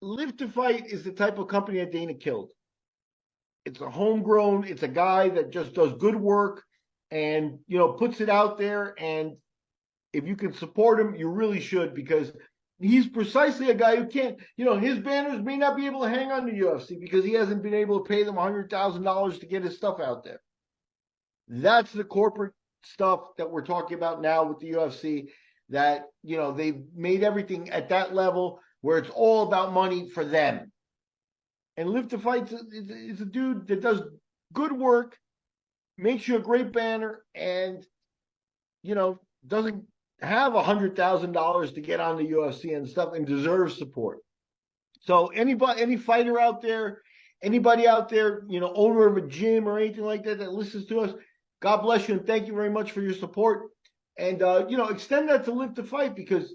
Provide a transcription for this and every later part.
Live to Fight is the type of company that Dana killed. It's a homegrown. It's a guy that just does good work and puts it out there. And if you can support him, you really should, because he's precisely a guy who can't. His banners may not be able to hang on to UFC because he hasn't been able to pay them $100,000 to get his stuff out there. That's the corporate stuff that we're talking about now with the UFC. That they've made everything at that level where it's all about money for them. And Live to Fight is a dude that does good work, makes you a great banner, and doesn't have $100,000 to get on the UFC and stuff, and deserves support. So any fighter out there, anybody out there, owner of a gym or anything like that listens to us, God bless you and thank you very much for your support. And extend that to Live to Fight, because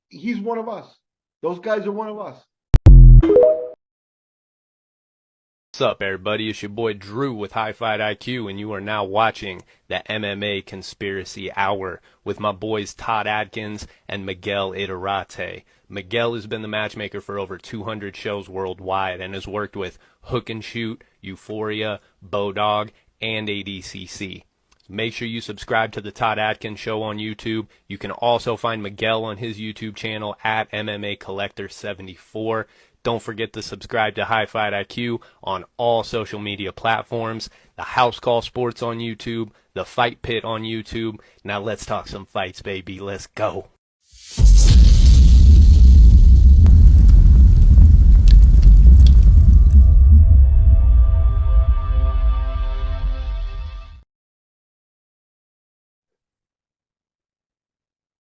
he's one of us. Those guys are one of us. What's up, everybody? It's your boy Drew with High Fight IQ, and you are now watching the MMA Conspiracy Hour with my boys Todd Adkins and Miguel Iterate. Miguel has been the matchmaker for over 200 shows worldwide and has worked with Hook and Shoot, Euphoria, Bodog, and ADCC. Make sure you subscribe to the Todd Adkins Show on YouTube. You can also find Miguel on his YouTube channel at MMA Collector 74. Don't forget to subscribe to High Fight IQ on all social media platforms. The House Call Sports on YouTube, the Fight Pit on YouTube. Now let's talk some fights, baby. Let's go.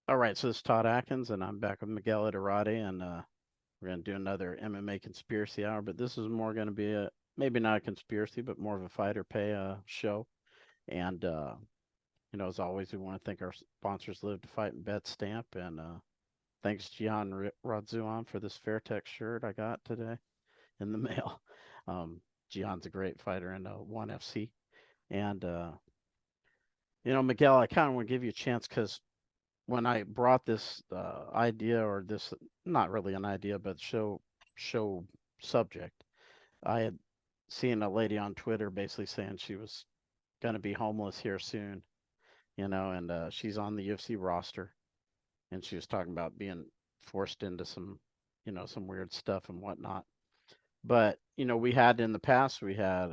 All right, so this is Todd Atkins, and I'm back with Miguel Iterate, and we're going to do another MMA Conspiracy Hour, but this is more going to be maybe not a conspiracy, but more of a fighter pay show. And, as always, we want to thank our sponsors, Live to Fight and Bet Stamp, and thanks Gian Radzuan for this Fairtex shirt I got today in the mail. Gian's a great fighter in ONE FC. And, Miguel, I kind of want to give you a chance because when I brought this idea, or this, not really an idea, but show subject, I had seen a lady on Twitter basically saying she was going to be homeless here soon, and she's on the UFC roster, and she was talking about being forced into some weird stuff and whatnot. But, we had in the past, we had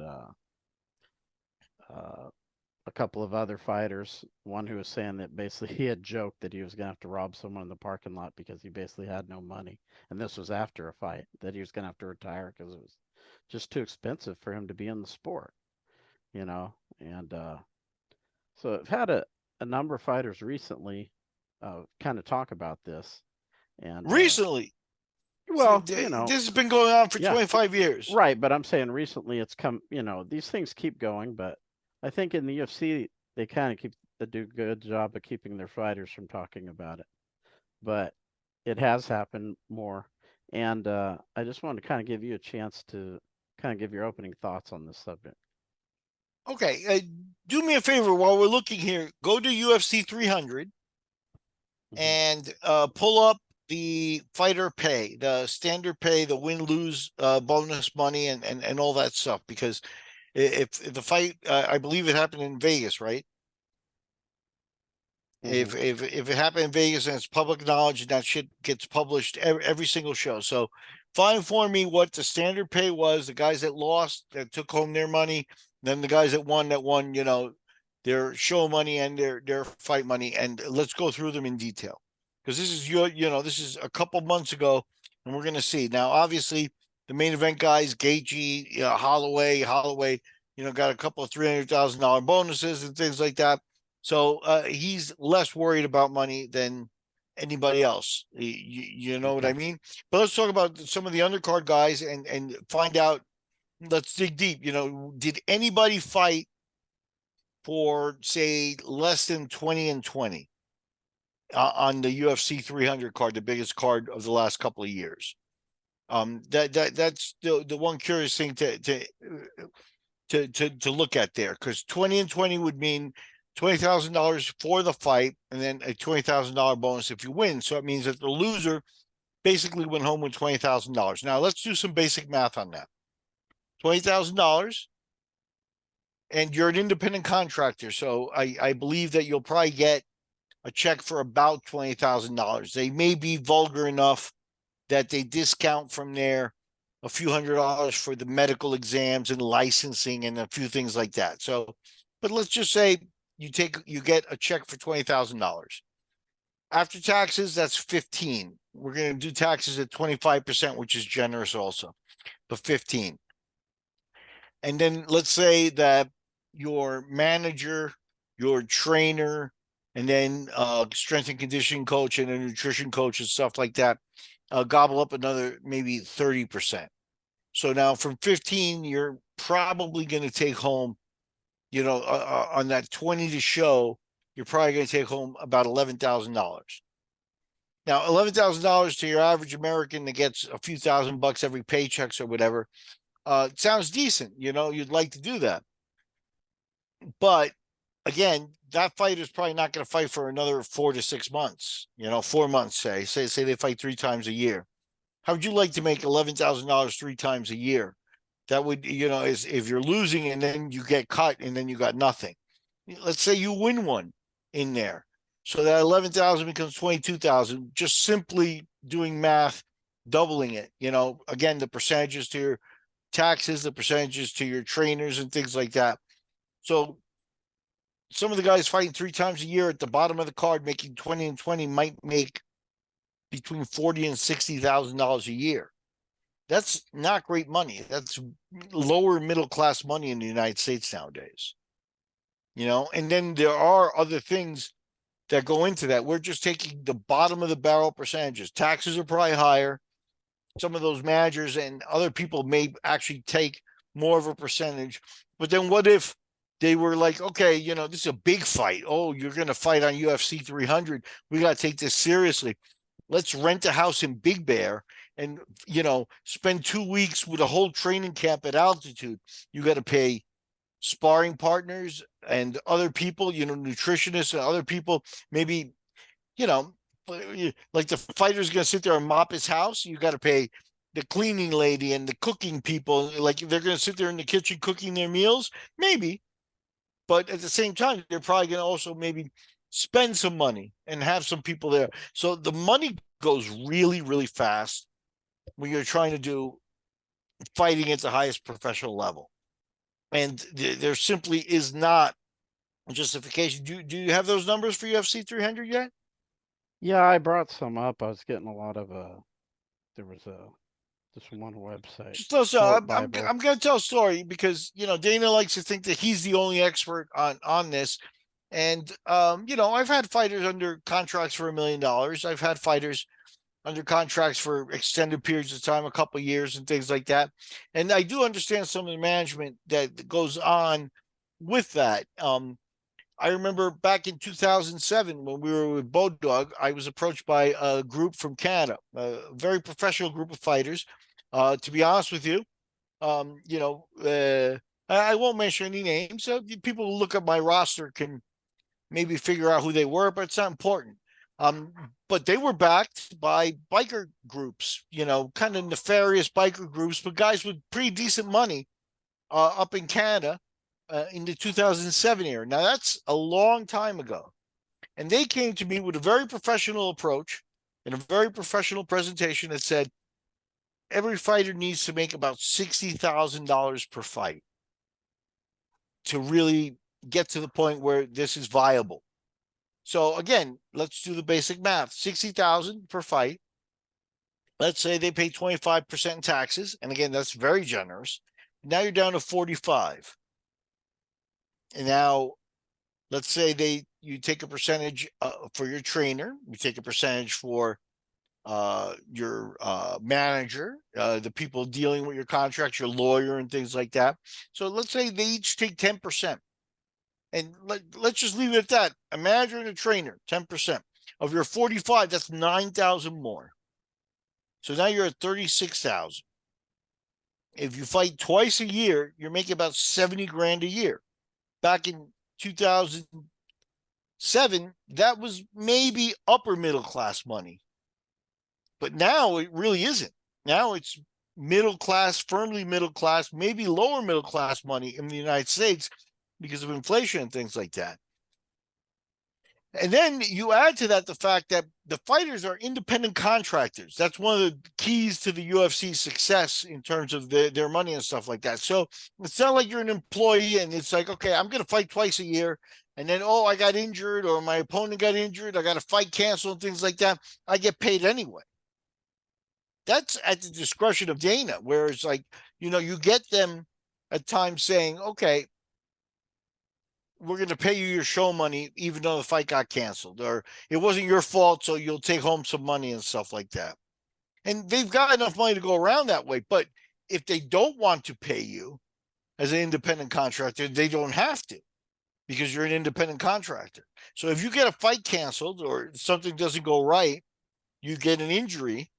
a couple of other fighters, one who was saying that basically he had joked that he was going to have to rob someone in the parking lot because he basically had no money. And this was after a fight, that he was going to have to retire because it was just too expensive for him to be in the sport, And so I've had a number of fighters recently kind of talk about this. And recently, well, this has been going on for 25 years. Right, but I'm saying recently it's come, these things keep going, but I think in the UFC, they kind of do a good job of keeping their fighters from talking about it. But it has happened more. And I just wanted to kind of give you a chance to kind of give your opening thoughts on this subject. Okay. Do me a favor while we're looking here. Go to UFC 300 and pull up the fighter pay, the standard pay, the win-lose bonus money, and all that stuff, because if the fight, I believe it happened in Vegas, right? If it happened in Vegas and it's public knowledge, and that shit gets published every single show. So find for me what the standard pay was, the guys that lost, that took home their money, then the guys that won, their show money and their fight money, and let's go through them in detail. Because this is this is a couple months ago, and we're gonna see. Now, obviously, the main event guys, Gaethje, Holloway, got a couple of $300,000 bonuses and things like that. So he's less worried about money than anybody else. You know what I mean? But let's talk about some of the undercard guys and find out. Let's dig deep. Did anybody fight for, say, less than 20-20 on the UFC 300 card, the biggest card of the last couple of years? That's the one curious thing to look at there, because 20-20 would mean $20,000 for the fight, and then a $20,000 bonus if you win. So it means that the loser basically went home with $20,000. Now let's do some basic math on that. $20,000, and you're an independent contractor. So I believe that you'll probably get a check for about $20,000. They may be vulgar enough that they discount from there a few $100s for the medical exams and licensing and a few things like that. So, but let's just say you get a check for $20,000. After taxes, that's 15. We're going to do taxes at 25%, which is generous also, but 15. And then let's say that your manager, your trainer, and then strength and conditioning coach and a nutrition coach and stuff like that gobble up another maybe 30%. So now from 15, you're probably going to take home, on that 20 to show, you're probably going to take home about $11,000. Now, $11,000 to your average American that gets a few $1,000 every paychecks or whatever, it sounds decent. You'd like to do that. But again, that fighter's probably not going to fight for another 4 to 6 months, 4 months, say they fight 3 times a year. How would you like to make $11,000 3 times a year? That would, is if you're losing and then you get cut and then you got nothing. Let's say you win one in there. So that 11,000 becomes 22,000, just simply doing math, doubling it. Again, the percentages to your taxes, the percentages to your trainers and things like that. So some of the guys fighting 3 times a year at the bottom of the card, making 20 and 20, might make between $40,000 and $60,000 a year. That's not great money. That's lower middle class money in the United States nowadays. And then there are other things that go into that. We're just taking the bottom of the barrel percentages. Taxes are probably higher. Some of those managers and other people may actually take more of a percentage. But then what if they were like, okay, this is a big fight. Oh, you're going to fight on UFC 300. We got to take this seriously. Let's rent a house in Big Bear and, spend 2 weeks with a whole training camp at altitude. You got to pay sparring partners and other people, nutritionists and other people, maybe, like the fighter's going to sit there and mop his house. You got to pay the cleaning lady and the cooking people. Like they're going to sit there in the kitchen cooking their meals, maybe. But at the same time, they're probably going to also maybe spend some money and have some people there. So the money goes really, really fast when you're trying to do fighting at the highest professional level. And there simply is not justification. Do you have those numbers for UFC 300 yet? Yeah, I brought some up. I was getting a lot of there was this one website. So I'm going to tell a story because, Dana likes to think that he's the only expert on this. And, I've had fighters under contracts for $1 million. I've had fighters under contracts for extended periods of time, a couple of years and things like that. And I do understand some of the management that goes on with that. I remember back in 2007 when we were with Bodog, I was approached by a group from Canada, a very professional group of fighters. To be honest with you, I won't mention any names. So people who look at my roster can maybe figure out who they were, but it's not important. But they were backed by biker groups, kind of nefarious biker groups, but guys with pretty decent money up in Canada in the 2007 era. Now, that's a long time ago. And they came to me with a very professional approach and a very professional presentation that said, every fighter needs to make about $60,000 per fight to really get to the point where this is viable. So again, let's do the basic math. 60,000 per fight. Let's say they pay 25% in taxes. And again, that's very generous. Now you're down to 45. And now let's say you take a percentage for your trainer. You take a percentage for your manager, the people dealing with your contracts, your lawyer and things like that. So let's say they each take 10%. And let's just leave it at that. A manager and a trainer, 10%. Of your 45, that's 9,000 more. So now you're at 36,000. If you fight twice a year, you're making about 70 grand a year. Back in 2007, that was maybe upper middle class money. But now it really isn't. Now it's middle class, firmly middle class, maybe lower middle class money in the United States because of inflation and things like that. And then you add to that the fact that the fighters are independent contractors. That's one of the keys to the UFC success in terms of their money and stuff like that. So it's not like you're an employee and it's like, okay, I'm going to fight twice a year. And then, oh, I got injured or my opponent got injured. I got a fight canceled and things like that. I get paid anyway. That's at the discretion of Dana, where it's like, you get them at times saying, okay, we're going to pay you your show money, even though the fight got canceled, or it wasn't your fault, so you'll take home some money and stuff like that. And they've got enough money to go around that way. But if they don't want to pay you as an independent contractor, they don't have to because you're an independent contractor. So if you get a fight canceled or something doesn't go right, you get an injury.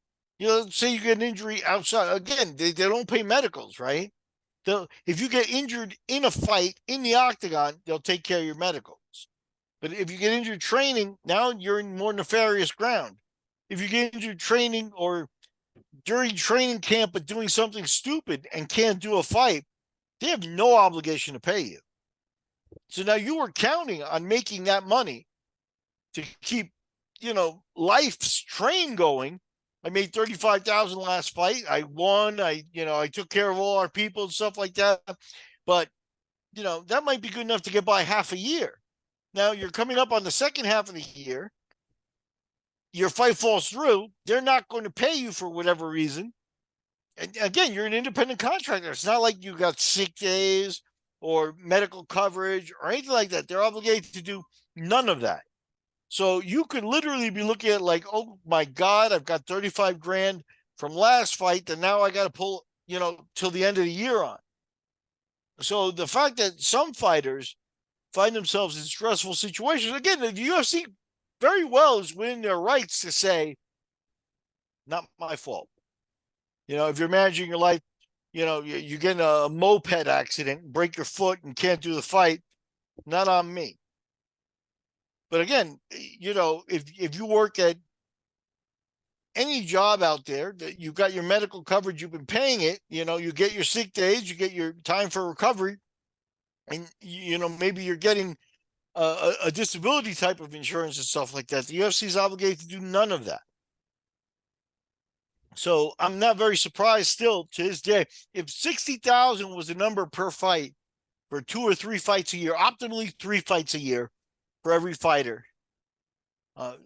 Say you get an injury outside. Again, they don't pay medicals, right? If you get injured in a fight in the octagon, they'll take care of your medicals. But if you get injured training, now you're in more nefarious ground. If you get injured training or during training camp but doing something stupid and can't do a fight, they have no obligation to pay you. So now you were counting on making that money to keep, life's train going. I made $35,000 last fight. I won. I took care of all our people and stuff like that. But, that might be good enough to get by half a year. Now you're coming up on the second half of the year. Your fight falls through. They're not going to pay you for whatever reason. And again, you're an independent contractor. It's not like you got sick days or medical coverage or anything like that. They're obligated to do none of that. So you could literally be looking at like, oh my God, I've got 35 grand from last fight that now I got to pull, till the end of the year on. So the fact that some fighters find themselves in stressful situations, again, the UFC very well is within their rights to say, not my fault. If you're managing your life, you get in a moped accident, break your foot and can't do the fight, not on me. But again, if you work at any job out there that you've got your medical coverage, you've been paying it, you get your sick days, you get your time for recovery, and, maybe you're getting a disability type of insurance and stuff like that. The UFC is obligated to do none of that. So I'm not very surprised still to this day. If 60,000 was the number per fight for 2 or 3 fights a year, optimally 3 fights a year, for every fighter,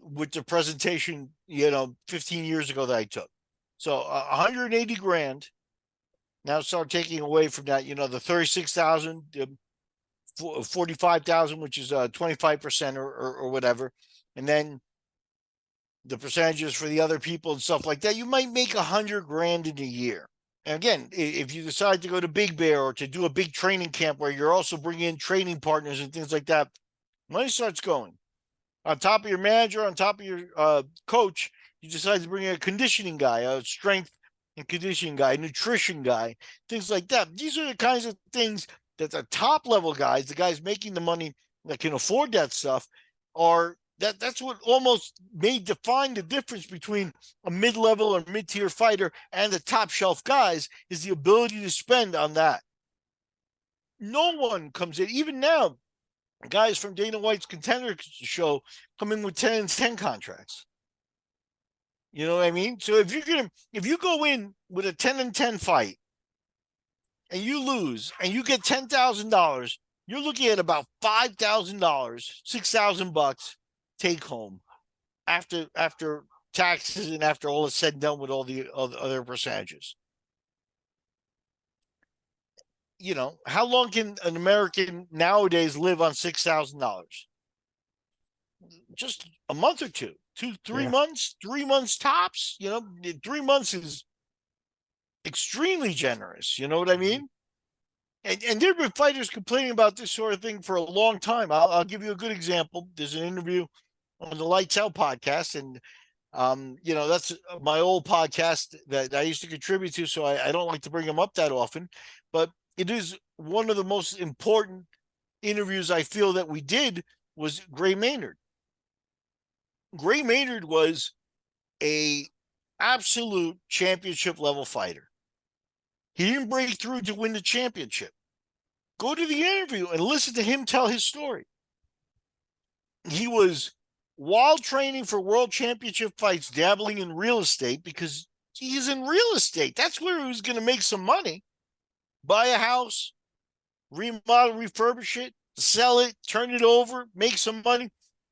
with the presentation, 15 years ago that I took. So 180 grand. Now start taking away from that, the 36,000, 45,000, which is 25% or whatever. And then the percentages for the other people and stuff like that, you might make 100 grand in a year. And again, if you decide to go to Big Bear or to do a big training camp where you're also bringing in training partners and things like that, money starts going. On top of your manager, on top of your coach, you decide to bring in a conditioning guy, a strength and conditioning guy, a nutrition guy, things like that. These are the kinds of things that the top level guys, the guys making the money that can afford that stuff, that's what almost may define the difference between a mid-level or mid-tier fighter and the top shelf guys, is the ability to spend on that. No one comes in, even now, guys from Dana White's Contender show come in with 10 and 10 contracts. You know what I mean? So if you go in with a 10 and 10 fight and you lose and you get $10,000, you're looking at about $5,000, $6,000 take home after taxes and after all is said and done with all the other percentages. How long can an American nowadays live on $6,000? Just a month or two, 3 months, 3 months tops. 3 months is extremely generous. You know what I mean? And there have been fighters complaining about this sort of thing for a long time. I'll give you a good example. There's an interview on the Lights Out podcast, and that's my old podcast that I used to contribute to, so I don't like to bring them up that often, but it is one of the most important interviews I feel that we did was Gray Maynard. Gray Maynard was a absolute championship level fighter. He didn't break through to win the championship. Go to the interview and listen to him tell his story. He was, while training for world championship fights, dabbling in real estate because he's in real estate. That's where he was going to make some money. Buy a house, remodel, refurbish it, sell it, turn it over, make some money.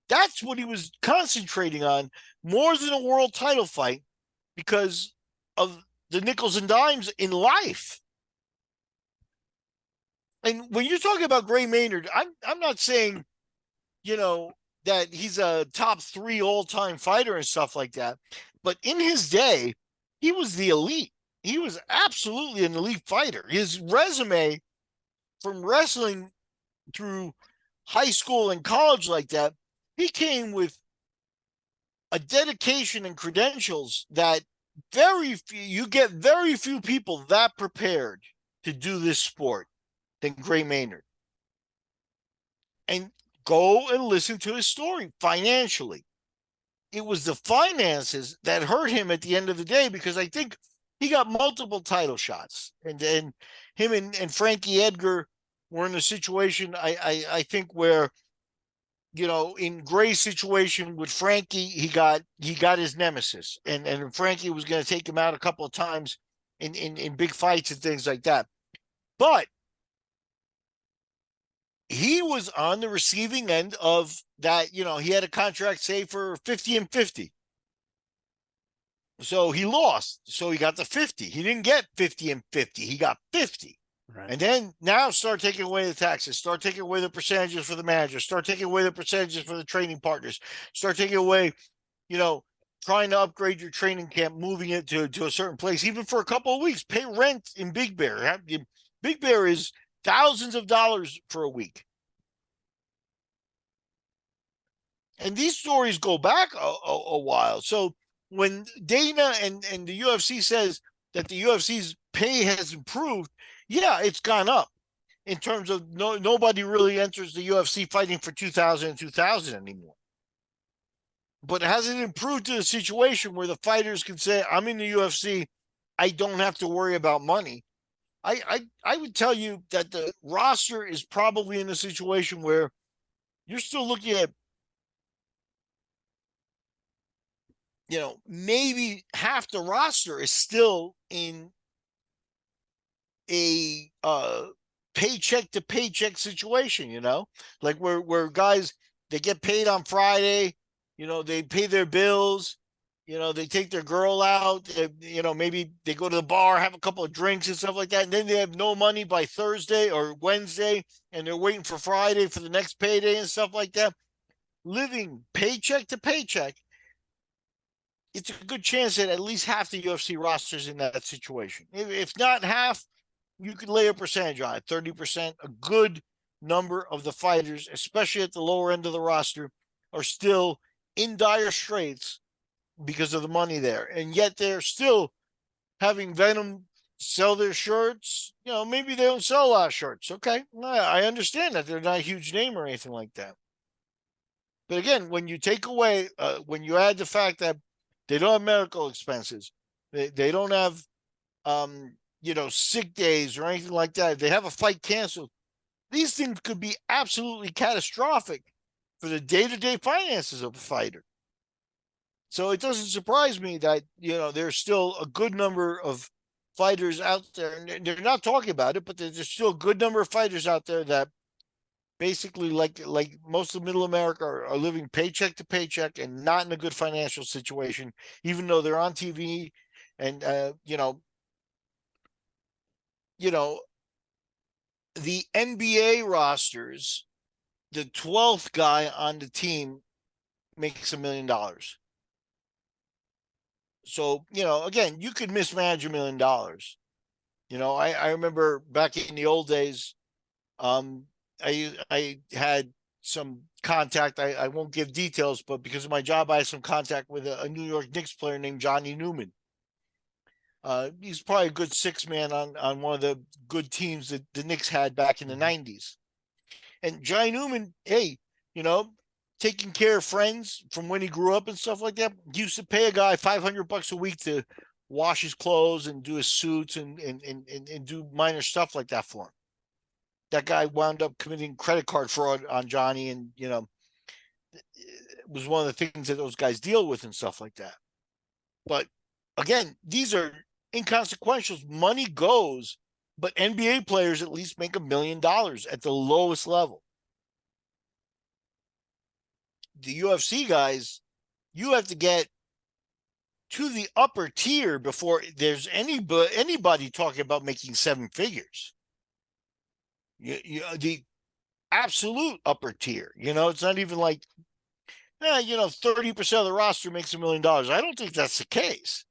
That's what he was concentrating on more than a world title fight because of the nickels and dimes in life. And when you're talking about Gray Maynard, I'm not saying, that he's a top 3 all-time fighter and stuff like that. But in his day, he was the elite. He was absolutely an elite fighter. His resume from wrestling through high school and college like that, he came with a dedication and credentials that you get very few people that prepared to do this sport than Gray Maynard. And go and listen to his story financially. It was the finances that hurt him at the end of the day because I think he got multiple title shots. And him and Frankie Edgar were in a situation, I think, where, in Gray's situation with Frankie, he got his nemesis. And Frankie was going to take him out a couple of times in big fights and things like that. But he was on the receiving end of that. He had a contract, say, for 50 and 50. So he lost. So he got the 50. He didn't get 50 and 50. He got 50. Right. And then now start taking away the taxes, start taking away the percentages for the manager, start taking away the percentages for the training partners, start taking away, trying to upgrade your training camp, moving it to a certain place, even for a couple of weeks, pay rent in Big Bear. Big Bear is thousands of dollars for a week. And these stories go back a while. So when Dana and the UFC says that the UFC's pay has improved, yeah, it's gone up in terms of nobody really enters the UFC fighting for 2,000 and 2,000 anymore. But has it improved to a situation where the fighters can say, I'm in the UFC, I don't have to worry about money? I would tell you that the roster is probably in a situation where you're still looking at, maybe half the roster is still in a paycheck to paycheck situation, like where guys, they get paid on Friday, they pay their bills, they take their girl out, maybe they go to the bar, have a couple of drinks and stuff like that. And then they have no money by Thursday or Wednesday, and they're waiting for Friday for the next payday and stuff like that. Living paycheck to paycheck, it's a good chance that at least half the UFC rosters in that situation. If not half, you could lay a percentage on it, 30%. A good number of the fighters, especially at the lower end of the roster, are still in dire straits because of the money there. And yet they're still having Venom sell their shirts. Maybe they don't sell a lot of shirts. Okay, I understand that they're not a huge name or anything like that. But again, when you take away, when you add the fact that they don't have medical expenses, they don't have, sick days or anything like that, if they have a fight canceled, these things could be absolutely catastrophic for the day-to-day finances of a fighter. So it doesn't surprise me that, there's still a good number of fighters out there, and they're not talking about it, but there's still a good number of fighters out there that basically, like most of middle America, are living paycheck to paycheck and not in a good financial situation, even though they're on TV. And, the NBA rosters, the 12th guy on the team makes $1 million. So, again, you could mismanage $1 million. I remember back in the old days, I had some contact. I won't give details, but because of my job, I had some contact with a New York Knicks player named Johnny Newman. He's probably a good 6-man on one of the good teams that the Knicks had back in the 90s. And Johnny Newman, hey, taking care of friends from when he grew up and stuff like that. He used to pay a guy $500 a week to wash his clothes and do his suits and do minor stuff like that for him. That guy wound up committing credit card fraud on Johnny, and it was one of the things that those guys deal with and stuff like that. But again, these are inconsequential. Money goes, but NBA players at least make $1 million at the lowest level. The UFC guys, you have to get to the upper tier before there's anybody talking about making 7 figures. The absolute upper tier. It's not even like, 30% of the roster makes $1 million. I don't think that's the case.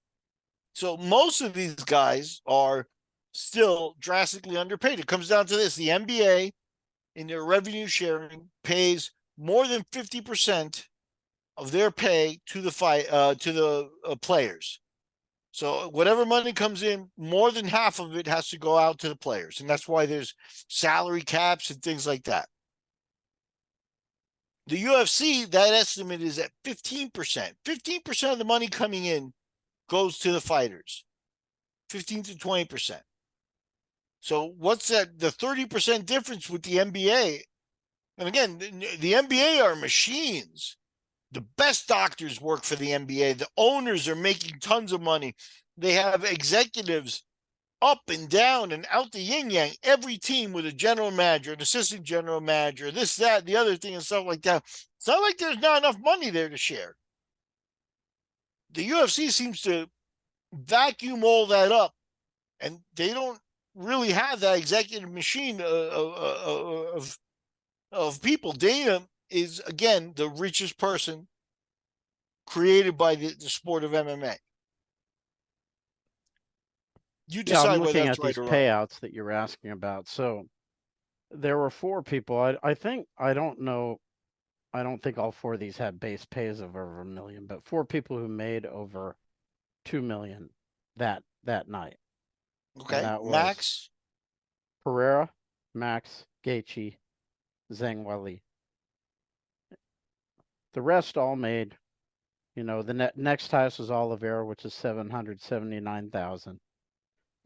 So most of these guys are still drastically underpaid. It comes down to this. The NBA, in their revenue sharing, pays more than 50% of their pay to the players. So whatever money comes in, more than half of it has to go out to the players. And that's why there's salary caps and things like that. The UFC, that estimate is at 15%. 15% of the money coming in goes to the fighters. 15 to 20%. So what's that? The 30% difference with the NBA. And again, the NBA are machines. The best doctors work for the NBA. The owners are making tons of money. They have executives up and down and out the yin-yang. Every team with a general manager, an assistant general manager, this, that, the other thing and stuff like that. It's not like there's not enough money there to share. The UFC seems to vacuum all that up, and they don't really have that executive machine of people. Dana is, again, the richest person created by the sport of MMA. You decide I'm whether looking that's at right these or wrong. payouts that you're asking about. So there were 4 people. I think, I don't know. I don't think all 4 of these had base pays of over $1 million, but 4 people who made over $2 million that night. Okay, And that was Max, Pereira, Max, Gaethje, Zhang Weili. The rest all made, the next highest was Oliveira, which is 779,000.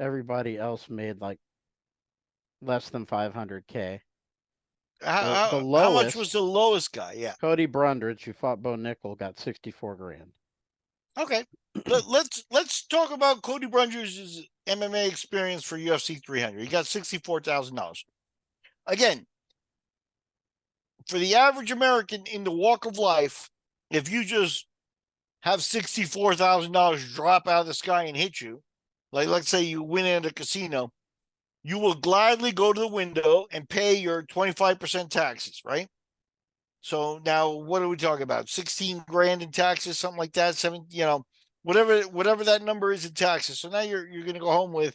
Everybody else made like less than 500K. The how much was lowest, the lowest guy? Yeah. Cody Brundage, who fought Bo Nickel, got 64 grand. Okay. Let's talk about Cody Brundage's MMA experience for UFC 300. He got $64,000. Again, for the average American in the walk of life, if you just have $64,000 drop out of the sky and hit you, like let's say you win at a casino, you will gladly go to the window and pay your 25% taxes, right? So now what are we talking about? 16 grand in taxes, something like that, whatever that number is in taxes. So now you're going to go home with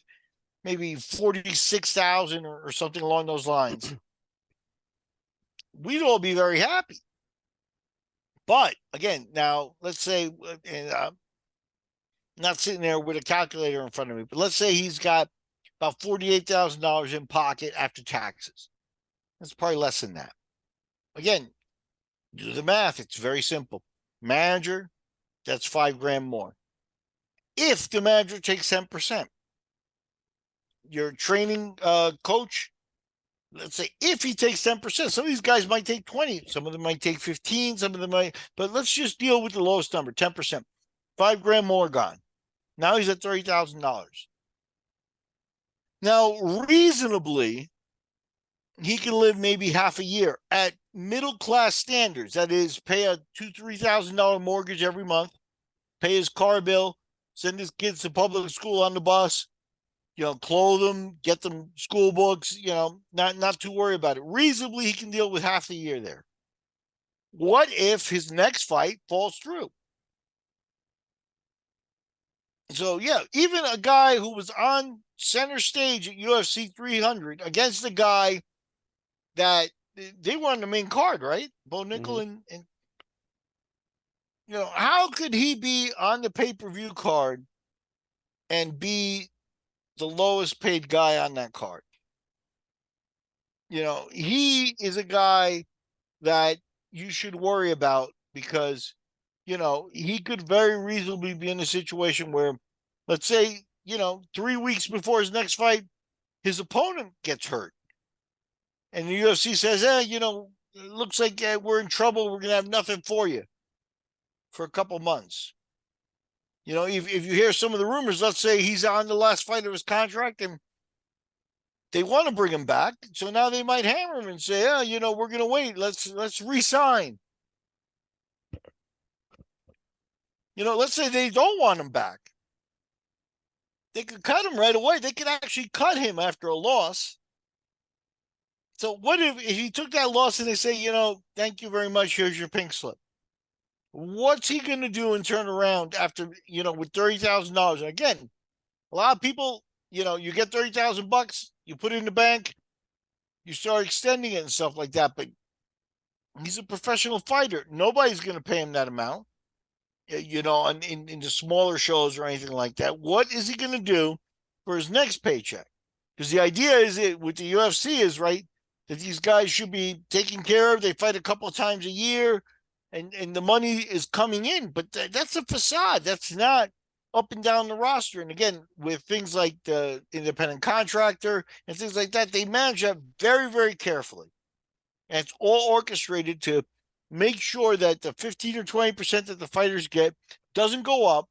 maybe 46,000 or something along those lines. We'd all be very happy. But again, now let's say, and I'm not sitting there with a calculator in front of me, but let's say he's got about $48,000 in pocket after taxes. That's probably less than that. Again, do the math. It's very simple. Manager, that's 5 grand more. If the manager takes 10%, your training coach, let's say if he takes 10%, some of these guys might take 20, some of them might take 15, some of them might, but let's just deal with the lowest number, 10%. 5 grand more gone. Now he's at $30,000. Now, reasonably, he can live maybe half a year at middle class standards. That is, pay a $2,000-3,000 mortgage every month, pay his car bill, send his kids to public school on the bus, clothe them, get them school books, not too worry about it. Reasonably, he can deal with half the year there. What if his next fight falls through? So, yeah, even a guy who was on center stage at UFC 300 against a guy that they were on the main card, right? Bo Nickel and how could he be on the pay-per-view card and be the lowest paid guy on that card? He is a guy that you should worry about, because, he could very reasonably be in a situation where, let's say, 3 weeks before his next fight, his opponent gets hurt. And the UFC says, it looks like we're in trouble. We're going to have nothing for you for a couple months. If you hear some of the rumors, let's say he's on the last fight of his contract and they want to bring him back. So now they might hammer him and say, we're going to wait. Let's re-sign. Let's say they don't want him back. They could cut him right away. They could actually cut him after a loss. So what if he took that loss and they say, thank you very much, here's your pink slip? What's he going to do and turn around after, with $30,000? And again, a lot of people, you get $30,000, you put it in the bank, you start extending it and stuff like that. But he's a professional fighter. Nobody's going to pay him that amount, in the smaller shows or anything like that. What is he going to do for his next paycheck? Because the idea is with the UFC is, right, that these guys should be taken care of. They fight a couple of times a year. And the money is coming in, but that's a facade. That's not up and down the roster. And again, with things like the independent contractor and things like that, they manage that very, very carefully. And it's all orchestrated to make sure that the 15 or 20% that the fighters get doesn't go up,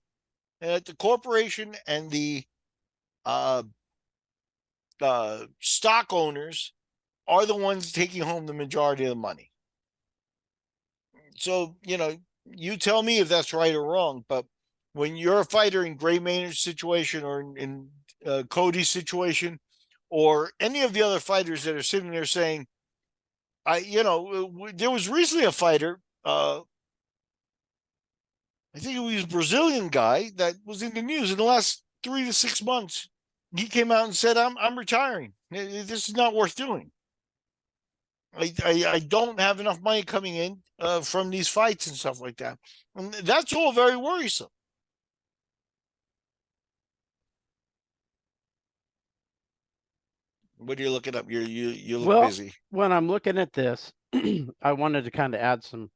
and that the corporation and the stock owners are the ones taking home the majority of the money. So, you tell me if that's right or wrong, but when you're a fighter in Gray Maynard's situation or in Cody's situation, or any of the other fighters that are sitting there saying, there was recently a fighter, I think it was a Brazilian guy that was in the news in the last 3 to 6 months. He came out and said, I'm retiring. This is not worth doing. I don't have enough money coming in from these fights and stuff like that. And that's all very worrisome. What are you looking up? You look busy. When I'm looking at this, I wanted to kind of add some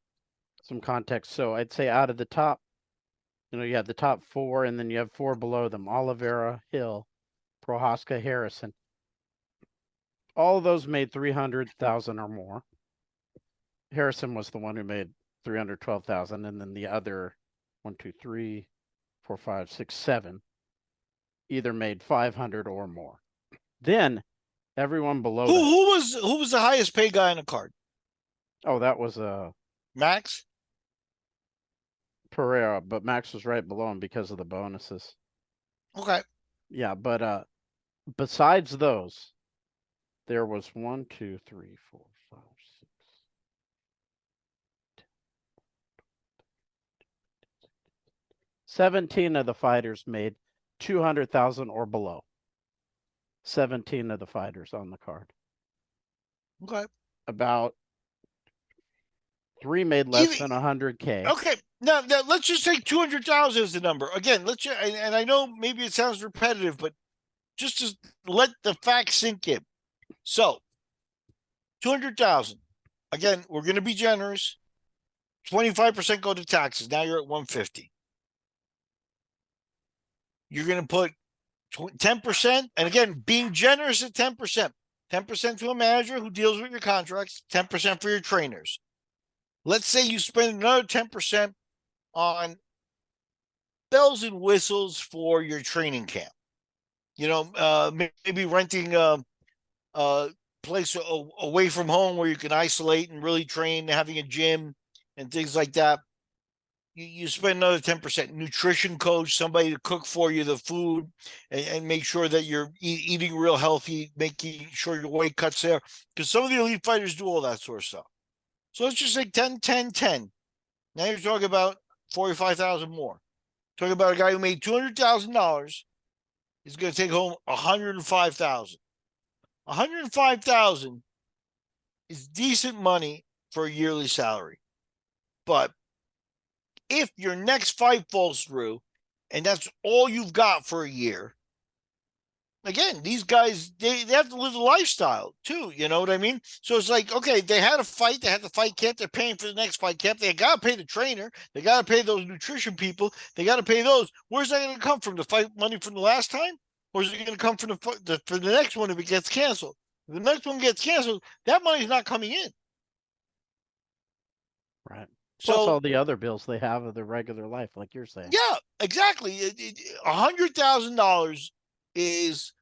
context. So I'd say out of the top, you have the top 4, and then you have 4 below them: Oliveira, Hill, Prohaska, Harrison. All of those made 300,000 or more. Harrison was the one who made 312,000, and then the other 1, 2, 3, 4, 5, 6, 7 either made 500 or more. Then everyone below who was the highest paid guy on the card? Oh, that was Max Pereira, but Max was right below him because of the bonuses. Okay. Yeah, but besides those, there was 1, 2, 3, 4, 5, 6, 17 of the fighters made 200,000 or below. 17 of the fighters on the card. Okay. About 3 made less than 100K. Okay. Now let's just take 200,000 as the number. Again, and I know maybe it sounds repetitive, but just to let the facts sink in. So, 200,000. Again, we're going to be generous. 25% go to taxes. Now you're at 150. You're going to put 10%, and again, being generous at 10%. 10% to a manager who deals with your contracts, 10% for your trainers. Let's say you spend another 10% on bells and whistles for your training camp. Maybe renting a place away from home where you can isolate and really train, having a gym and things like that. You spend another 10%. Nutrition coach, somebody to cook for you the food and make sure that you're eating real healthy, making sure your weight cuts there. Because some of the elite fighters do all that sort of stuff. So let's just say 10, 10, 10. Now you're talking about 45,000 more. Talking about a guy who made $200,000 is going to take home 105,000. 105,000 is decent money for a yearly salary. But if your next fight falls through and that's all you've got for a year, again, these guys, they have to live the lifestyle too. You know what I mean? So it's like, okay, they had a fight, they had the fight camp, they're paying for the next fight camp. They got to pay the trainer, they got to pay those nutrition people, they got to pay those. Where's that going to come from? The fight money from the last time? Or is it going to come from for the next one if it gets canceled? If the next one gets canceled, that money's not coming in. Right. Plus So all the other bills they have of their regular life, like you're saying. yeah, exactly. $100,000 is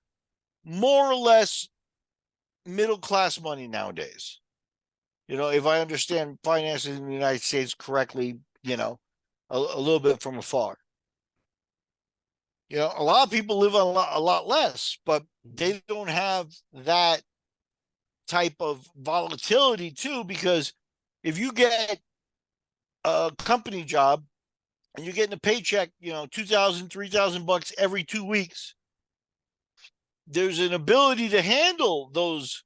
more or less middle class money nowadays. You know, if I understand finances in the United States correctly, you know, a little bit from afar. You know, a lot of people live on a lot less, but they don't have that type of volatility too, because if you get a company job and you're getting a paycheck, you know, $2,000, $3,000 every 2 weeks, there's an ability to handle those,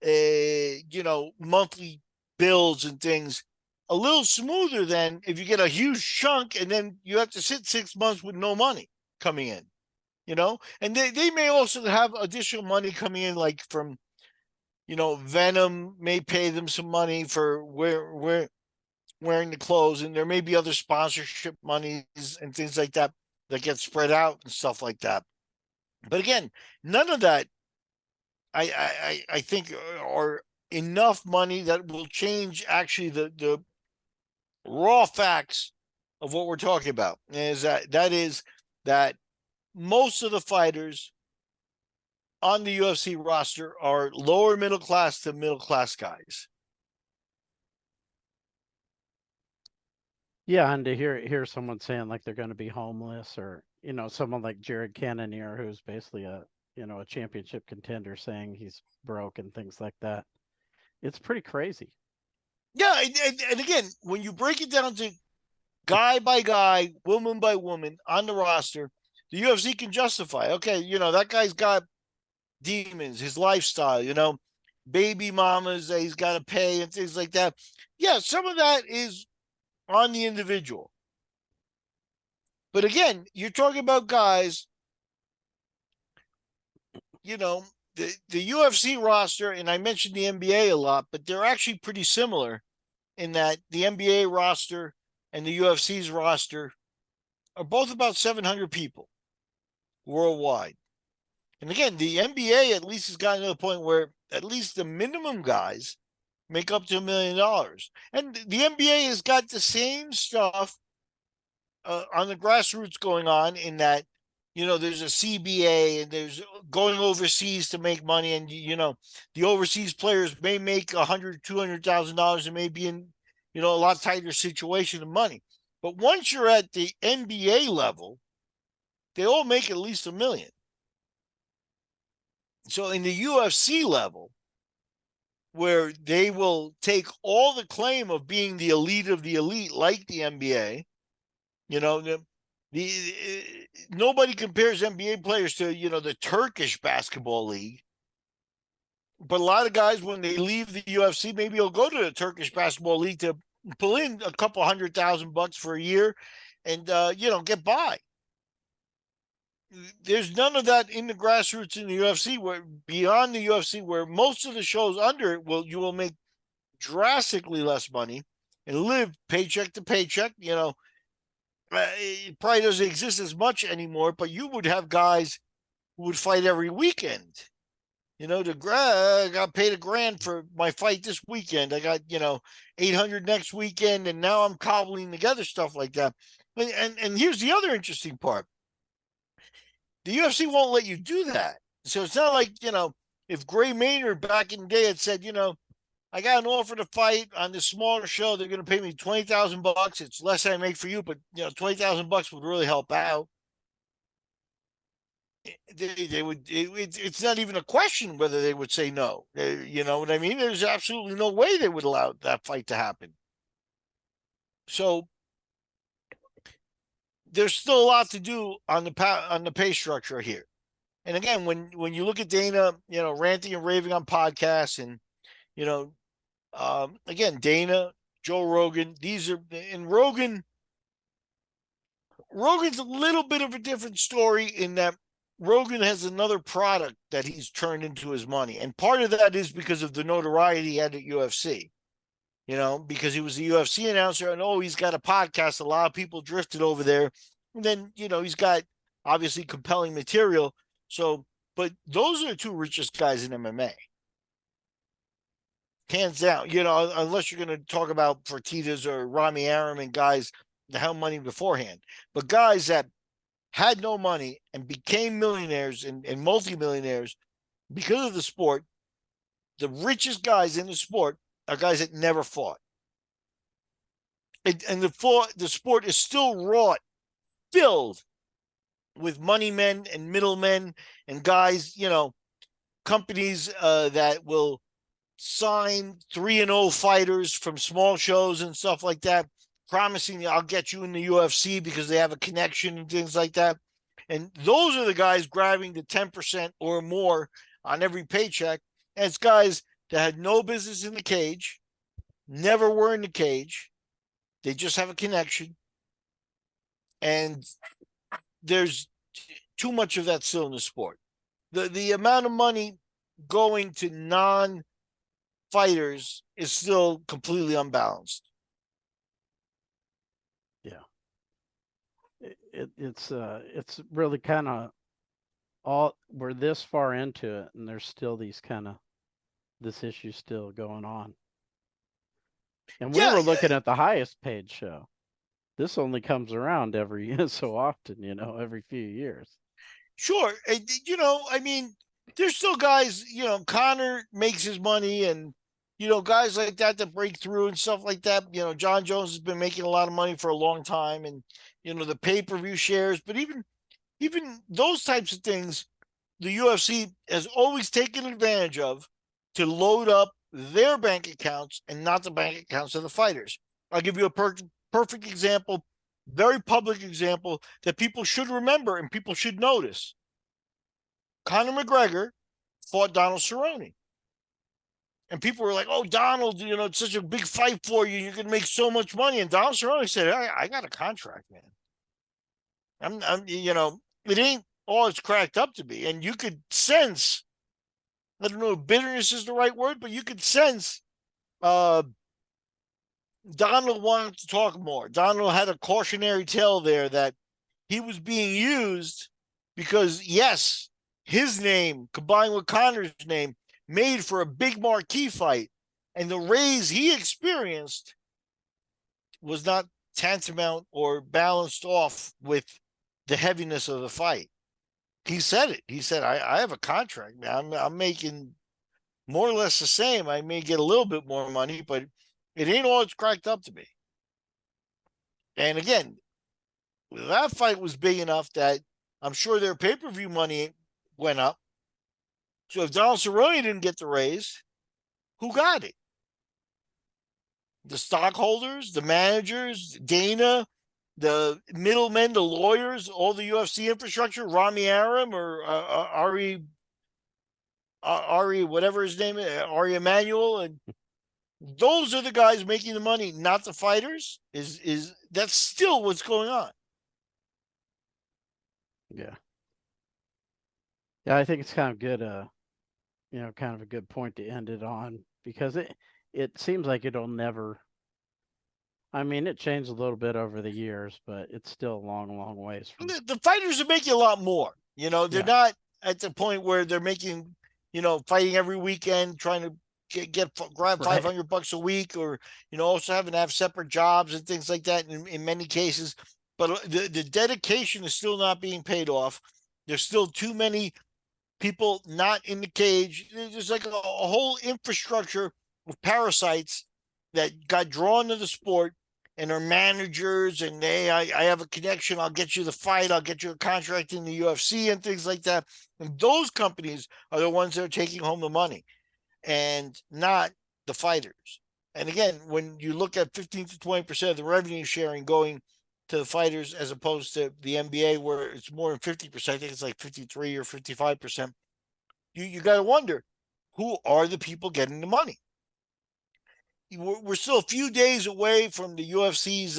you know, monthly bills and things a little smoother than if you get a huge chunk and then you have to sit 6 months with no money coming in, you know, and they may also have additional money coming in, like from, you know, Venom may pay them some money for wearing the clothes, and there may be other sponsorship monies and things like that that get spread out and stuff like that. But again, none of that I think are enough money that will change actually the raw facts of what we're talking about. Is that most of the fighters on the UFC roster are lower middle class to middle class guys. Yeah, and to hear someone saying like they're going to be homeless, or you know, someone like Jared Cannonier, who's basically a a championship contender, saying he's broke and things like that. It's pretty crazy. Yeah, and again, when you break it down to guy by guy, woman by woman on the roster, the UFC can justify, okay, you know, that guy's got demons, his lifestyle, you know, baby mamas that he's got to pay and things like that. Yeah, some of that is on the individual. But again, you're talking about guys, you know, the UFC roster, and I mentioned the NBA a lot, but they're actually pretty similar in that the NBA roster and the UFC's roster are both about 700 people worldwide. And again, the NBA at least has gotten to the point where at least the minimum guys make up to $1 million. And the NBA has got the same stuff on the grassroots going on, in that, you know, there's a CBA and there's going overseas to make money. And, you know, the overseas players may make $100,000, $200,000 and may be in, you know, a lot tighter situation of money. But once you're at the NBA level, they all make at least $1 million. So in the UFC level, where they will take all the claim of being the elite of the elite, like the NBA, you know, nobody compares NBA players to, you know, the Turkish basketball league. But a lot of guys, when they leave the UFC, maybe they'll go to the Turkish basketball league to pull in a couple $100,000 for a year and, you know, get by. There's none of that in the grassroots in the UFC, where beyond the UFC, where most of the shows under it you will make drastically less money and live paycheck to paycheck. You know, it probably doesn't exist as much anymore, but you would have guys who would fight every weekend. You know, I got paid $1,000 for my fight this weekend. I got, you know, 800 next weekend, and now I'm cobbling together stuff like that. And here's the other interesting part. The UFC won't let you do that. So it's not like, you know, if Gray Maynard back in the day had said, you know, I got an offer to fight on this smaller show, they're going to pay me $20,000. It's less than I make for you, but, you know, $20,000 would really help out. They would. It's not even a question whether they would say no. You know what I mean? There's absolutely no way they would allow that fight to happen. So there's still a lot to do on the pay structure here. And again, when you look at Dana, you know, ranting and raving on podcasts, and, you know, again, Dana, Joe Rogan, Rogan's a little bit of a different story, in that Rogan has another product that he's turned into his money. And part of that is because of the notoriety he had at UFC, because he was a UFC announcer and, he's got a podcast. A lot of people drifted over there. And then, he's got obviously compelling material. So, but those are the two richest guys in MMA. Hands down, unless you're going to talk about Fertitas or Rami Aram and guys that had money beforehand. But guys that had no money and became millionaires and multimillionaires because of the sport, the richest guys in the sport are guys that never fought. And the sport is still wrought, filled with money men and middlemen and guys, companies that will sign 3-0 fighters from small shows and stuff like that, promising I'll get you in the UFC because they have a connection and things like that. And those are the guys grabbing the 10% or more on every paycheck. And it's guys that had no business in the cage, never were in the cage. They just have a connection. And there's too much of that still in the sport. The amount of money going to non-fighters is still completely unbalanced. Yeah. It's really kind of we're this far into it, and there's still this issue still going on. And we were looking at the highest paid show. This only comes around every so often, every few years. Sure. There's still guys, Connor makes his money and, guys like that break through and stuff like that. John Jones has been making a lot of money for a long time and, the pay-per-view shares, but even those types of things, the UFC has always taken advantage of to load up their bank accounts and not the bank accounts of the fighters. I'll give you a perfect example, very public example that people should remember and people should notice. Conor McGregor fought Donald Cerrone. And people were like, "Oh, Donald, it's such a big fight for you. You're going to make so much money." And Donald Cerrone said, I got a contract, man. It ain't all it's cracked up to be. And you could sense, I don't know if bitterness is the right word, but you could sense Donald wanted to talk more. Donald had a cautionary tale there that he was being used because, yes, his name combined with Conor's name made for a big marquee fight. And the raise he experienced was not tantamount or balanced off with the heaviness of the fight. He said it. He said, I have a contract, man. I'm making more or less the same. I may get a little bit more money, but it ain't all it's cracked up to be. And again, that fight was big enough that I'm sure their pay-per-view money went up. So if Donald Cerrone didn't get the raise, who got it? The stockholders, the managers, Dana, the middlemen, the lawyers, all the UFC infrastructure, Rami Aram or Ari, whatever his name is, Ari Emanuel, and those are the guys making the money, not the fighters. Is that's still what's going on? Yeah. Yeah, I think it's kind of good. Kind of a good point to end it on because it seems like it'll never. I mean, it changed a little bit over the years, but it's still a long, long ways from. The fighters are making a lot more. They're not at the point where they're making, fighting every weekend, trying to grab $500 a week, or also having to have separate jobs and things like that. In many cases, but the dedication is still not being paid off. There's still too many people not in the cage. There's like a whole infrastructure of parasites that got drawn to the sport and are managers and I have a connection. I'll get you the fight. I'll get you a contract in the UFC and things like that. And those companies are the ones that are taking home the money and not the fighters. And again, when you look at 15 to 20% of the revenue sharing going to the fighters as opposed to the NBA where it's more than 50%, I think it's like 53 or 55%. You got to wonder, who are the people getting the money? We're still a few days away from the UFC's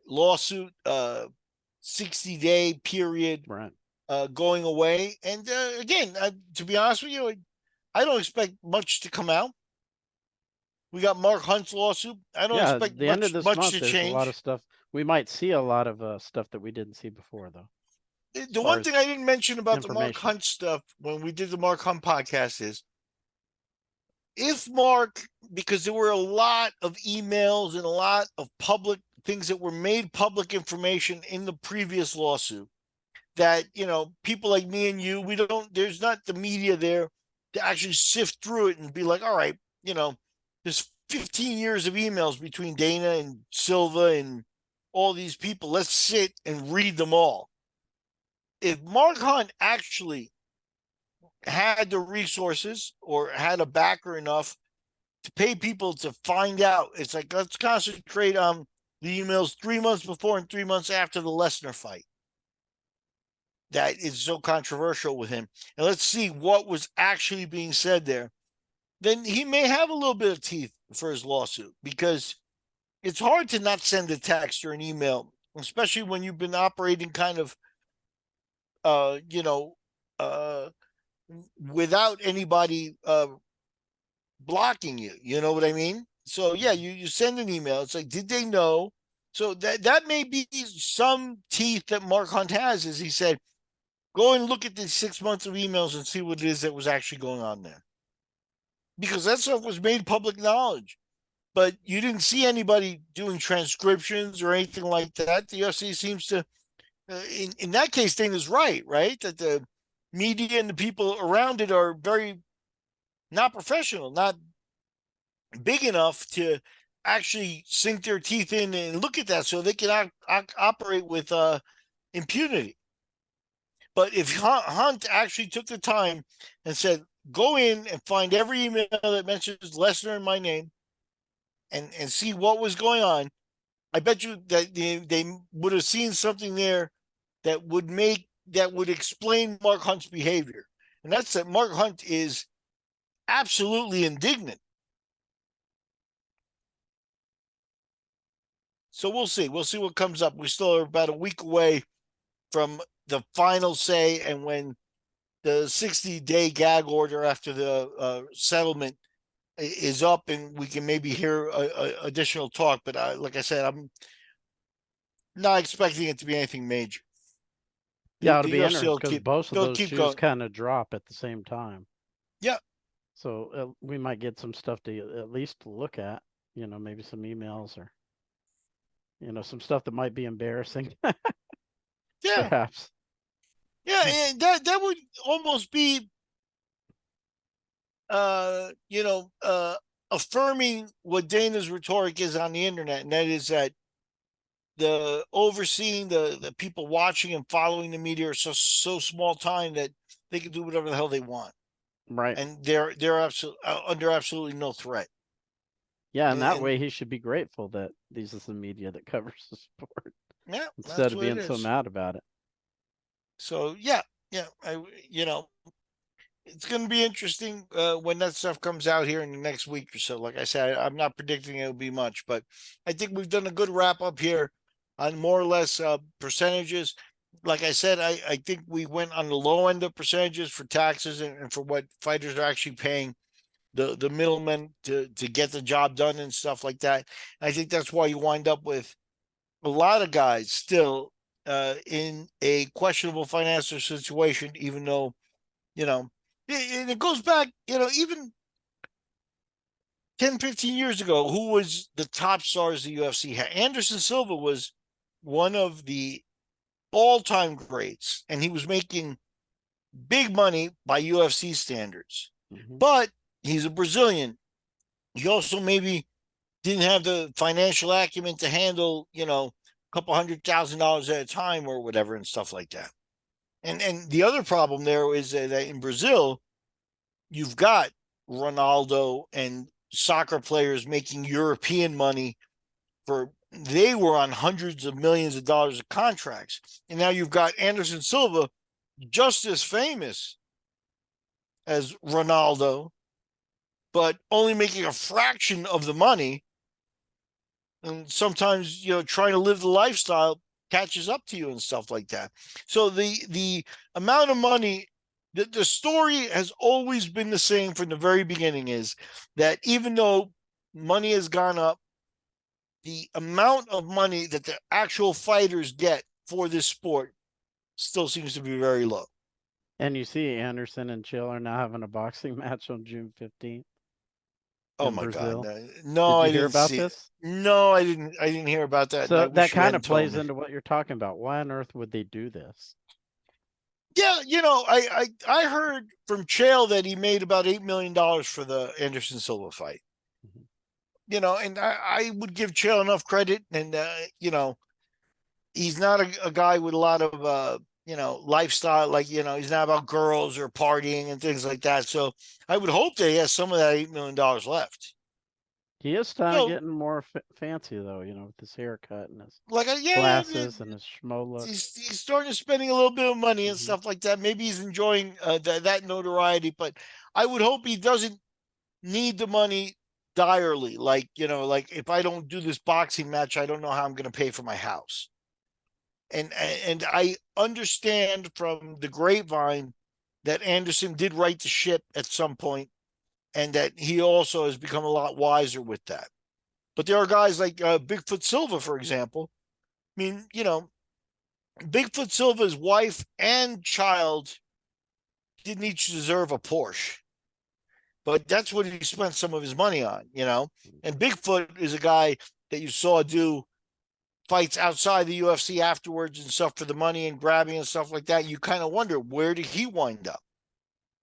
lawsuit 60-day period Right. going away. And again, to be honest with you, I don't expect much to come out. We got Mark Hunt's lawsuit. I don't Yeah, expect the end of this much month, to there's a lot of change. stuff. We might see a lot of stuff that we didn't see before, though. As The far one as thing I didn't mention about the Mark information. Hunt stuff when we did the Mark Hunt podcast is if Mark, because there were a lot of emails and a lot of public things that were made public information in the previous lawsuit that, people like me and you, there's not the media there to actually sift through it and be like, all right, there's 15 years of emails between Dana and Silva and all these people. Let's sit and read them all. If Mark Hunt actually had the resources or had a backer enough to pay people to find out, it's like, let's concentrate on the emails 3 months before and 3 months after the Lesnar fight. That is so controversial with him. And let's see what was actually being said there. Then he may have a little bit of teeth for his lawsuit, because it's hard to not send a text or an email, especially when you've been operating kind of, uh, you know, uh, without anybody blocking you. You know what I mean? So yeah, you send an email. It's like, did they know? So that may be some teeth that Mark Hunt has, is he said, go and look at the 6 months of emails and see what it is that was actually going on there. Because that stuff was made public knowledge. But you didn't see anybody doing transcriptions or anything like that. The UFC seems to, in that case, Dana's right? That the media and the people around it are very not professional, not big enough to actually sink their teeth in and look at that so they can operate with impunity. But if Hunt actually took the time and said, go in and find every email that mentions Lesnar and my name and see what was going on, I bet you that they would have seen something there that would explain Mark Hunt's behavior. And that's that Mark Hunt is absolutely indignant. So we'll see. We'll see what comes up. We still are about a week away from the final say, and when the 60-day gag order after the settlement is up, and we can maybe hear additional talk. But like I said, I'm not expecting it to be anything major. Yeah, it'll The be UFC interesting because both of they'll those keep shoes going. kind of drop at the same time. Yeah. So we might get some stuff to at least look at, maybe some emails or, some stuff that might be embarrassing, Yeah. perhaps. Yeah, and that would almost be, affirming what Dana's rhetoric is on the internet, and that is that the overseeing the people watching and following the media are so small time that they can do whatever the hell they want, Right. and they're under absolutely no threat. Yeah, and that way he should be grateful that these is the media that covers the sport. Yeah, instead of being so mad about it. So yeah, it's going to be interesting when that stuff comes out here in the next week or so. Like I said, I'm not predicting it'll be much, but I think we've done a good wrap up here on more or less percentages. Like I said, I think we went on the low end of percentages for taxes and for what fighters are actually paying the middlemen to get the job done and stuff like that. I think that's why you wind up with a lot of guys still in a questionable financial situation, even though, and it goes back, even 10, 15 years ago, who was the top stars the UFC had? Anderson Silva was one of the all-time greats, and he was making big money by UFC standards. Mm-hmm. But he's a Brazilian. He also maybe didn't have the financial acumen to handle, a couple $100,000 at a time or whatever and stuff like that. And the other problem there is that in Brazil, you've got Ronaldo and soccer players making European money they were on hundreds of millions of dollars of contracts. And now you've got Anderson Silva, just as famous as Ronaldo, but only making a fraction of the money. And sometimes, trying to live the lifestyle catches up to you and stuff like that. So the amount of money, the story has always been the same from the very beginning, is that even though money has gone up, the amount of money that the actual fighters get for this sport still seems to be very low. And you see Anderson and Chill are now having a boxing match on June 15th Oh in my Brazil. God. No, Did you I hear didn't about see it. this? No, I didn't hear about that. And I So that wish you kind of hadn't told plays me. into what you're talking about. Why on earth would they do this? Yeah, I heard from Chael that he made about $8 million for the Anderson Silva fight. Mhm. And I would give Chael enough credit, and he's not a guy with a lot of lifestyle, like he's not about girls or partying and things like that. So I would hope that he has some of that $8 million left. He is starting So getting more fancy though, with his haircut and his like glasses and his schmo look. he's starting to spending a little bit of money and Mhm. stuff like that. Maybe he's enjoying that notoriety, but I would hope he doesn't need the money direly. Like if I don't do this boxing match, I don't know how I'm going to pay for my house. And I understand from the grapevine that Anderson did right the ship at some point, and that he also has become a lot wiser with that. But there are guys like Bigfoot Silva, for example. I mean, Bigfoot Silva's wife and child didn't each deserve a Porsche, but that's what he spent some of his money on. And Bigfoot is a guy that you saw do fights outside the UFC afterwards and stuff for the money and grabbing and stuff like that. You kind of wonder, where did he wind up?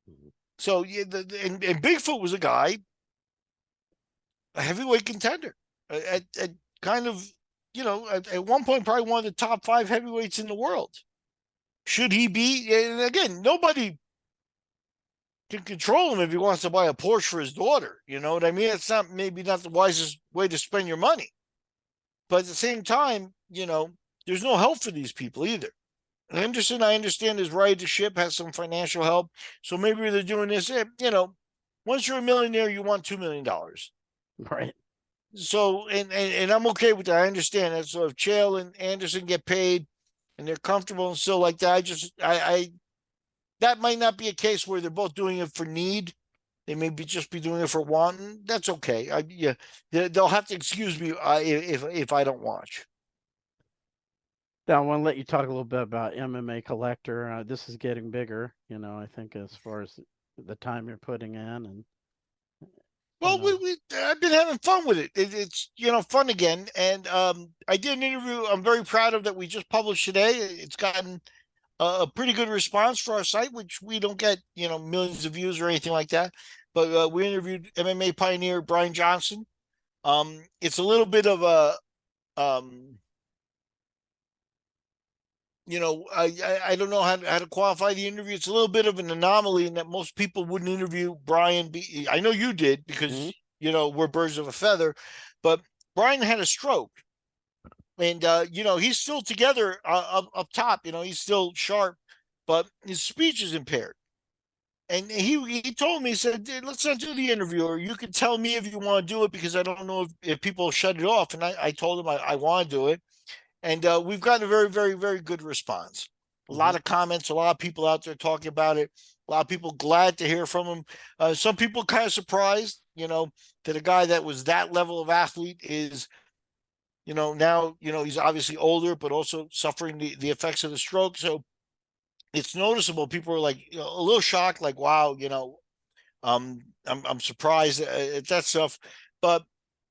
Mhm. So yeah, and Bigfoot was a guy, a heavyweight contender, at kind of at one point probably one of the top 5 heavyweights in the world. Should he be? And again, nobody can control him if he wants to buy a Porsche for his daughter. You know what I mean? It's maybe not the wisest way to spend your money. But at the same time, there's no help for these people either. Henderson, I understand, is right to ship, has some financial help. So maybe they're doing this. Once you're a millionaire, you want $2 million. Right. So, and I'm okay with that. I understand that. So if Chael and Anderson get paid and they're comfortable and still like that, I that might not be a case where they're both doing it for need. They may just be doing it for wanting. That's okay. Yeah, they'll have to excuse me if I don't watch. Now, I want to let you talk a little bit about MMA Collector. This is getting bigger, I think, as far as the time you're putting in. And Well, I've been having fun with it. It's fun again, and I did an interview. I'm very proud of that. We just published today. It's gotten a pretty good response for our site, which we don't get millions of views or anything like that. But we interviewed MMA pioneer Brian Johnson. It's a little bit of a I don't know how to qualify the interview. It's a little bit of an anomaly in that most people wouldn't interview Brian. I know you did because we're birds of a feather, but Brian had a stroke, and he's still together up top. He's still sharp, but his speech is impaired. And he told me, he said, let's not do the interview, or you can tell me if you want to do it, because I don't know if people shut it off. And I told him I want to do it. And we've gotten a very, very, very good response. A lot of comments, a lot of people out there talking about it. A lot of people glad to hear from him. Some people kind of surprised, that a guy that was that level of athlete is, now, he's obviously older, but also suffering the effects of the stroke. So it's noticeable. People are like a little shocked, like, wow, I'm surprised at that stuff. But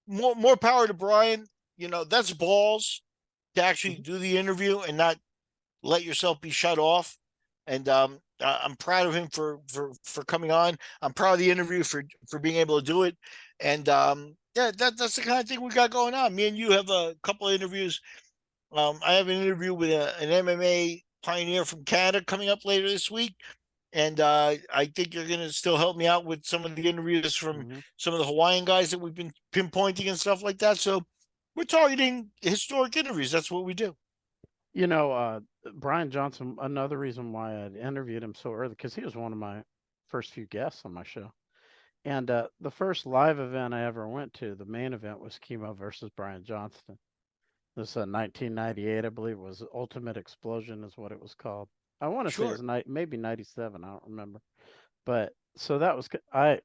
more power to Brian. That's balls to actually do the interview and not let yourself be shut off. And I'm proud of him for coming on. I'm proud of the interview for being able to do it. And yeah, that's the kind of thing we got going on. Me and you have a couple of interviews. I have an interview with an MMA pioneer from Canada coming up later this week. And I think you're going to still help me out with some of the interviews from some of the Hawaiian guys that we've been pinpointing and stuff like that. So we're targeting historic interviews. That's what we do. Brian Johnson, another reason why I interviewed him so early, because he was one of my first few guests on my show. And the first live event I ever went to, the main event, was Chemo versus Brian Johnston. This 1998, I believe, was Ultimate Explosion, is what it was called. I want to say Sure. it's maybe 97. I don't remember. But so that was I.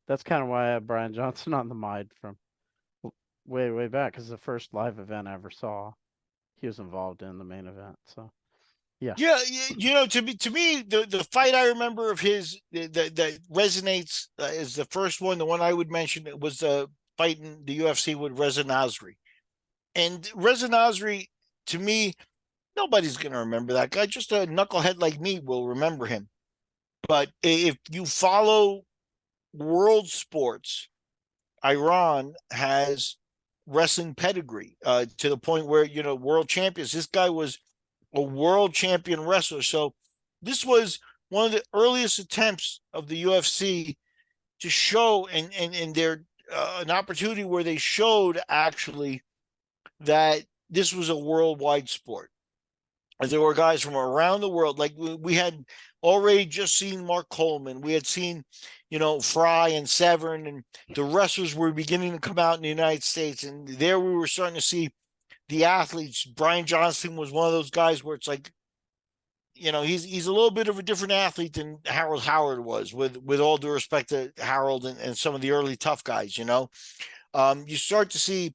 That's kind of why I had Brian Johnson on the mind from way back, because the first live event I ever saw, he was involved in the main event. So yeah. Yeah, to me, the fight I remember of his that resonates is the first one. The one I would mention was the fight in the UFC with Reza Nasri. And Reza Nasri, to me, nobody's going to remember that guy. Just a knucklehead like me will remember him. But if you follow world sports, Iran has wrestling pedigree to the point where, world champions. This guy was a world champion wrestler. So this was one of the earliest attempts of the UFC to show and their an opportunity where they showed actually that this was a worldwide sport. As there were guys from around the world, like we had already just seen Mark Coleman. We had seen, Fry and Severn, and the wrestlers were beginning to come out in the United States. And there we were starting to see the athletes. Brian Johnson was one of those guys where it's like, he's a little bit of a different athlete than Harold Howard was, with all due respect to Harold and some of the early tough guys. You start to see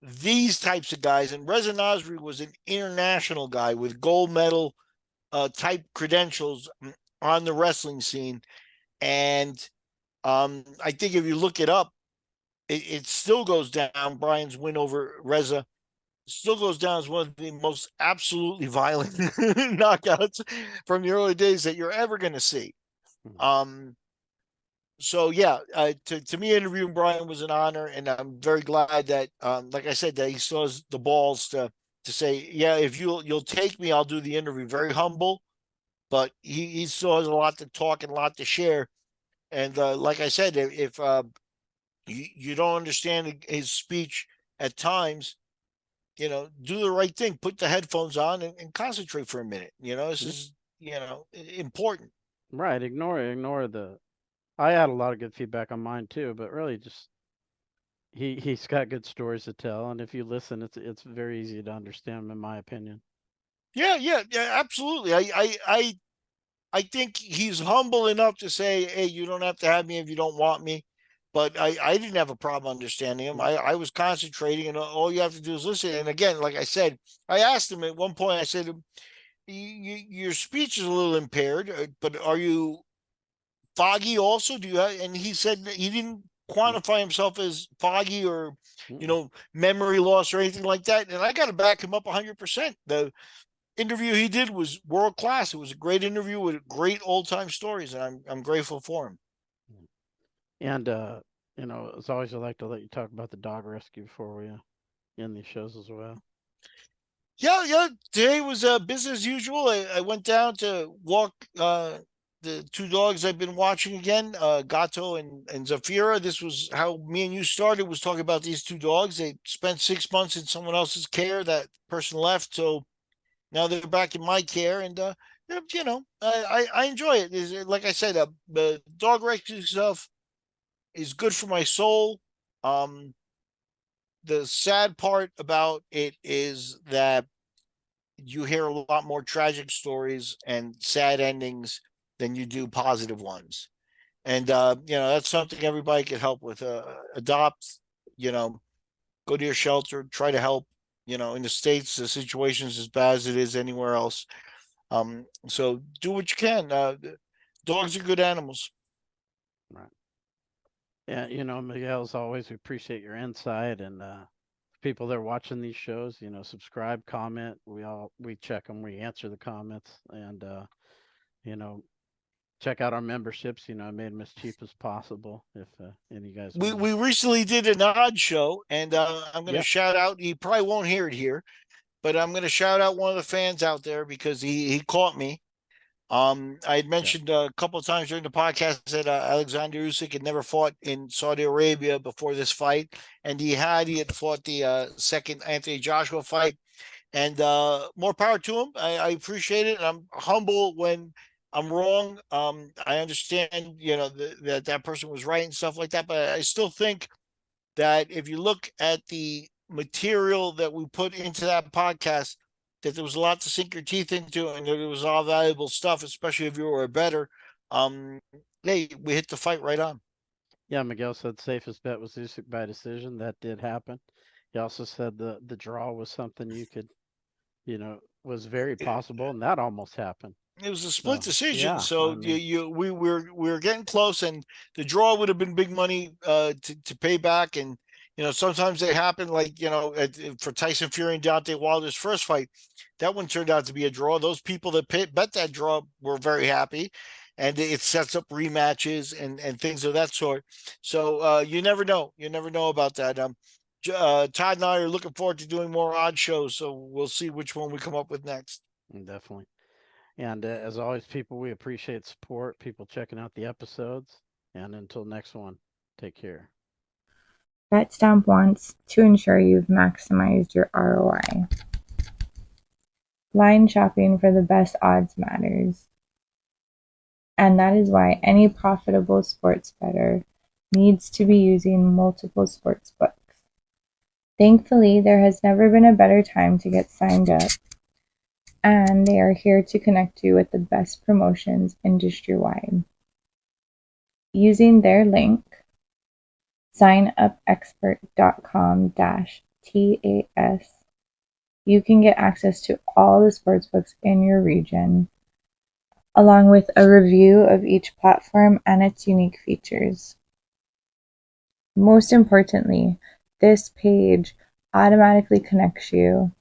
these types of guys, and Reza Nasri was an international guy with gold medal type credentials on the wrestling scene. And I think if you look it up, it still goes down. Brian's win over Reza still goes down as one of the most absolutely violent knockouts from the early days that you're ever going to see. So yeah, to me, interviewing Brian was an honor, and I'm very glad that, like I said, that he still has the balls to say, yeah, if you'll take me, I'll do the interview. Very humble, but he still has a lot to talk and a lot to share. And like I said, if you don't understand his speech at times, do the right thing. Put the headphones on and concentrate for a minute. This is important. Right. Ignore the. I had a lot of good feedback on mine too, but really just he's got good stories to tell, and if you listen, it's very easy to understand, in my opinion. Yeah, absolutely. I think he's humble enough to say, hey, you don't have to have me if you don't want me. But I didn't have a problem understanding him. I was concentrating, and all you have to do is listen. And again, like I said, I asked him at one point, I said, your speech is a little impaired, but are you foggy also? Do you have, and he said that he didn't quantify himself as foggy or, memory loss or anything like that. And I got to back him up 100%. The interview he did was world class. It was a great interview with great old time stories, and I'm grateful for him. And as always, I like to let you talk about the dog rescue before we end these shows as well. Yeah. Today was business as usual. I went down to walk the two dogs I've been watching again, Gato and Zafira. This was how me and you started, was talking about these two dogs. They spent 6 months in someone else's care. That person left, so now they're back in my care, and I enjoy it. Like I said, the dog rescue stuff is good for my soul. The sad part about it is that you hear a lot more tragic stories and sad endings than you do positive ones. And that's something everybody can help with. Adopt, go to your shelter, try to help. In the States, the situation's as bad as it is anywhere else. So do what you can. Dogs are good animals. Right. Yeah, Miguel, as always, we appreciate your insight, and people that are watching these shows, subscribe, comment. We check them, we answer the comments, and check out our memberships. I made them as cheap as possible. If any of you guys We recently did an odd show, and I'm going to shout out. He probably won't hear it here, but I'm going to shout out one of the fans out there because he caught me. I had mentioned a couple of times during the podcast that Alexander Usyk had never fought in Saudi Arabia before this fight, and he had fought the second Anthony Joshua fight, and more power to him. I appreciate it, and I'm humble when I'm wrong. I understand, that person was right and stuff like that, but I still think that if you look at the material that we put into that podcast, that there was a lot to sink your teeth into, and that it was all valuable stuff, especially if you were a better. Hey, we hit the fight right on. Yeah, Miguel said safest bet was Usyk by decision. That did happen. He also said the draw was something you could, was very possible, and that almost happened. It was a split So, decision, yeah, so I mean, we were getting close, and the draw would have been big money to pay back. And sometimes they happen, like for Tyson Fury and Deontay Wilder's first fight, that one turned out to be a draw. Those people that bet that draw were very happy, and it sets up rematches and things of that sort. So you never know about that. Todd and I are looking forward to doing more odd shows, so we'll see which one we come up with next. definitely. And as always, people, we appreciate support, people checking out the episodes. And until next one, take care. BetStamp wants to ensure you've maximized your ROI. Line shopping for the best odds matters. And that is why any profitable sports bettor needs to be using multiple sports books. Thankfully, there has never been a better time to get signed up, and they are here to connect you with the best promotions industry-wide. Using their link, signupexpert.com-TAS, you can get access to all the sportsbooks in your region, along with a review of each platform and its unique features. Most importantly, this page automatically connects you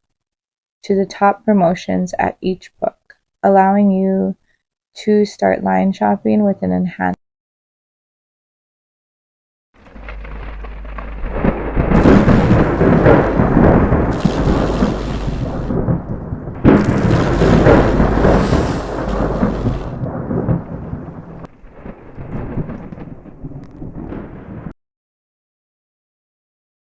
to the top promotions at each book, allowing you to start line shopping with an enhanced